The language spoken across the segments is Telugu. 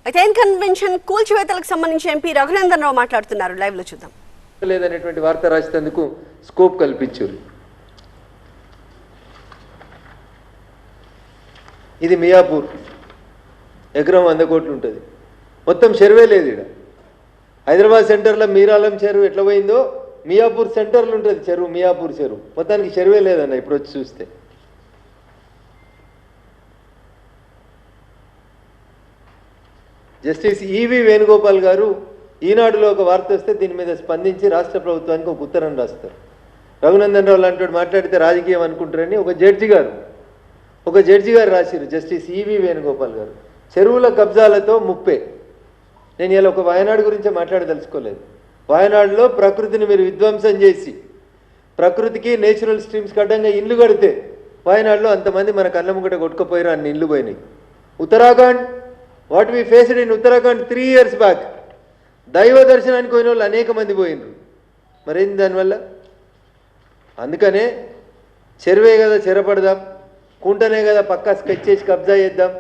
అయితే కన్వెన్షన్ కూల్చివేతలకు సంబంధించి ఎంపీ రఘునందన్ రావు మాట్లాడుతున్నారు. లైవ్ లో చూద్దాం. లేదనేటువంటి వార్త రాసేందుకు స్కోప్ కల్పించారు. ఇది మియాపూర్, ఎకరం 100 కోట్లు ఉంటుంది. మొత్తం చెరువే లేదు. ఇక్కడ హైదరాబాద్ సెంటర్లో మీరాలం చెరువు ఎట్లా పోయిందో మియాపూర్ సెంటర్లో ఉంటుంది చెరువు. మియాపూర్ చెరువు మొత్తానికి చెరువే లేదన్న. ఇప్పుడు వచ్చి చూస్తే జస్టిస్ ఈవి వేణుగోపాల్ గారు ఈనాడులో ఒక వార్త వస్తే దీని మీద స్పందించి రాష్ట్ర ప్రభుత్వానికి ఒక ఉత్తరం రాస్తారు. రఘునందన్ రావు లాంటి మాట్లాడితే రాజకీయం అనుకుంటారని ఒక జడ్జి గారు రాసిరు. జస్టిస్ ఈవి వేణుగోపాల్ గారు చెరువుల కబ్జాలతో ముప్పే. నేను ఇలా ఒక వాయనాడు గురించే మాట్లాడదలుచుకోలేదు. వాయనాడులో ప్రకృతిని మీరు విధ్వంసం చేసి ప్రకృతికి నేచురల్ స్ట్రీమ్స్కి అడ్డంగా ఇల్లు కడితే వాయనాడులో అంతమంది మన కళ్ళ ముంగట కొట్టుకుపోయారు. అన్ని ఇల్లు పోయినాయి. Uttarakhand, what we faced in Uttarakhand 3 years back, దైవ దర్శనానికి పోయిన వాళ్ళు అనేక మంది పోయినరు. మరేంది దానివల్ల? అందుకనే చెరువే కదా చెరపడదాం, కుంటనే కదా పక్కా స్కెచ్ చేసి కబ్జా చేద్దాం,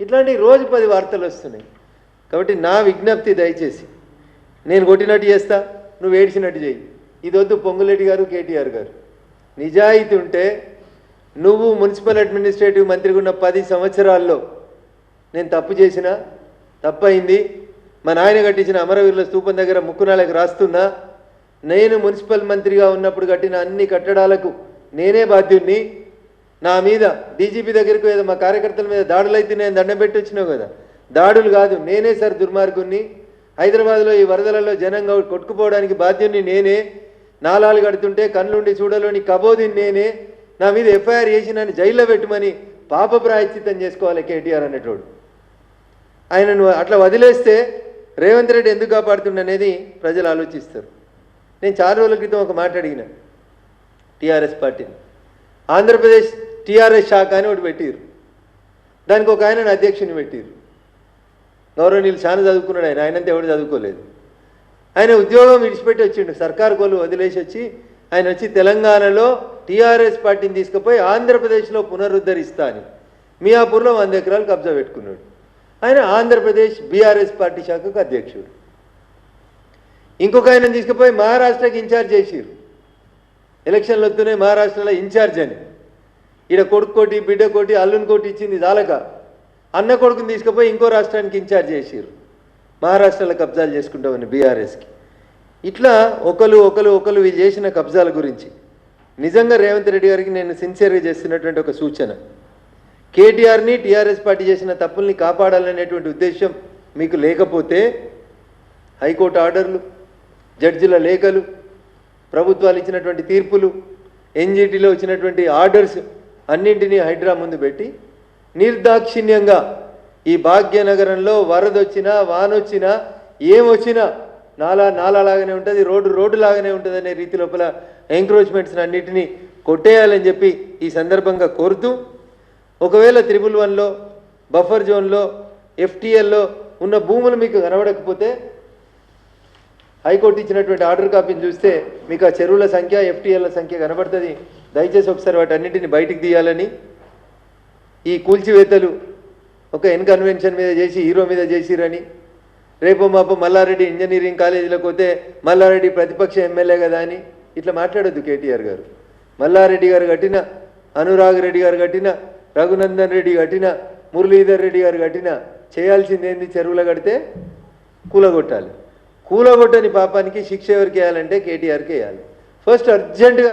ఇట్లాంటి రోజు 10 వార్తలు వస్తున్నాయి. కాబట్టి నా విజ్ఞప్తి, దయచేసి నేను కొట్టినట్టు చేస్తా, నువ్వు ఏడ్చినట్టు చేయి. ఇది వద్దు. పొంగులేటి గారు, కేటీఆర్ గారు, నిజాయితీ ఉంటే నువ్వు మున్సిపల్ అడ్మినిస్ట్రేటివ్ మంత్రిగా ఉన్న 10 సంవత్సరాల్లో నేను తప్పు చేసినా, తప్పయింది, మా నాయన కట్టించిన అమరవీరుల స్తూపం దగ్గర ముక్కునాళ్ళకి రాస్తున్నా, నేను మున్సిపల్ మంత్రిగా ఉన్నప్పుడు కట్టిన అన్ని కట్టడాలకు నేనే బాధ్యుణ్ణి, నా మీద డీజీపీ దగ్గరకు ఏదో మా కార్యకర్తల మీద దాడులు అయితే నేను దండం పెట్టి వచ్చినావు కదా, దాడులు కాదు, నేనే సార్ దుర్మార్గుణ్ణి, హైదరాబాద్లో ఈ వరదలలో జనంగా కొట్టుకుపోవడానికి బాధ్యుణ్ణి నేనే, నాలాలు కడుతుంటే కళ్ళుండి చూడలోని కబోదిని నేనే, నా మీద ఎఫ్ఐఆర్ చేసి నన్ను జైల్లో పెట్టమని పాప ప్రాయశ్చిత్తం చేసుకోవాలి కేటీఆర్ అనేటోడు. ఆయనను అట్లా వదిలేస్తే రేవంత్ రెడ్డి ఎందుకు కాపాడుతుండనేది ప్రజలు ఆలోచిస్తారు. నేను చాలా రోజుల క్రితం ఒక మాట అడిగిన టీఆర్ఎస్ పార్టీని. ఆంధ్రప్రదేశ్ టీఆర్ఎస్ శాఖ అని ఒకటి పెట్టిరు. దానికి ఒక ఆయనను అధ్యక్షుని పెట్టిరు. గౌరవనీయులు చాలా చదువుకున్నాడు. ఆయనంతా ఎవరు చదువుకోలేదు. ఆయన ఉద్యోగం విడిచిపెట్టి వచ్చిండు. సర్కారు కోలు వదిలేసి వచ్చి ఆయన వచ్చి తెలంగాణలో టీఆర్ఎస్ పార్టీని తీసుకుపోయి ఆంధ్రప్రదేశ్లో పునరుద్ధరిస్తా అని మియాపూర్లో 100 ఎకరాలు కబ్జా పెట్టుకున్నాడు. ఆయన ఆంధ్రప్రదేశ్ బీఆర్ఎస్ పార్టీ శాఖకు అధ్యక్షుడు. ఇంకొక ఆయన తీసుకుపోయి మహారాష్ట్రకి ఇన్ఛార్జ్ చేసిరు. ఎలక్షన్లు వస్తున్నాయి, మహారాష్ట్రలో ఇన్ఛార్జ్ అని. ఈడ కొడుకు కోటి, బిడ్డ కోటి, అల్లుని కోటి ఇచ్చింది చాలక అన్న కొడుకుని తీసుకుపోయి ఇంకో రాష్ట్రానికి ఇన్ఛార్జ్ చేసిరు. మహారాష్ట్రలో కబ్జాలు చేసుకుంటామని బీఆర్ఎస్కి. ఇట్లా ఒకరు వీళ్ళు చేసిన కబ్జాల గురించి నిజంగా రేవంత్ రెడ్డి గారికి నేను సిన్సియర్గా చేస్తున్నటువంటి ఒక సూచన, కేటీఆర్ని టీఆర్ఎస్ పార్టీ చేసిన తప్పుల్ని కాపాడాలనేటువంటి ఉద్దేశం మీకు లేకపోతే హైకోర్టు ఆర్డర్లు, జడ్జిల లేఖలు, ప్రభుత్వాలు ఇచ్చినటువంటి తీర్పులు, ఎన్జిటిలో వచ్చినటువంటి ఆర్డర్స్ అన్నింటినీ హైడ్రా ముందు పెట్టి నిర్దాక్షిణ్యంగా ఈ భాగ్యనగరంలో వరదొచ్చినా, వానొచ్చినా, ఏమొచ్చినా నాలాగానే ఉంటుంది, రోడ్డు లాగానే ఉంటుంది అనే రీతి లోపల ఎంక్రోచ్మెంట్స్ అన్నింటినీ కొట్టేయాలని చెప్పి ఈ సందర్భంగా కోరుతూ, ఒకవేళ 111లో బఫర్ జోన్లో ఎఫ్టీఎల్లో ఉన్న భూములు మీకు కనబడకపోతే హైకోర్టు ఇచ్చినటువంటి ఆర్డర్ కాపీని చూస్తే మీకు ఆ చెరువుల సంఖ్య, ఎఫ్టీఎల్ల సంఖ్య కనబడుతుంది. దయచేసి ఒకసారి వాటి అన్నింటినీ బయటికి తీయాలని, ఈ కూల్చివేతలు ఒక కన్వెన్షన్ మీద చేసి హీరో మీద చేసిరని, రేపు మాపు మల్లారెడ్డి ఇంజనీరింగ్ కాలేజీలోకి పోతే మల్లారెడ్డి ప్రతిపక్ష ఎమ్మెల్యే కదా అని ఇట్లా మాట్లాడొద్దు కేటీఆర్ గారు. మల్లారెడ్డి గారు కట్టిన, అనురాగ్ రెడ్డి గారు కట్టిన, రఘునందన్ రెడ్డి కట్టిన, మురళీధర్ రెడ్డి గారు కట్టిన, చేయాల్సింది ఏంది? చెరువులో కడితే కూలగొట్టాలి. కూలగొట్టని పాపానికి శిక్ష ఎవరికి వేయాలంటే కేటీఆర్కి వేయాలి. ఫస్ట్ అర్జెంటుగా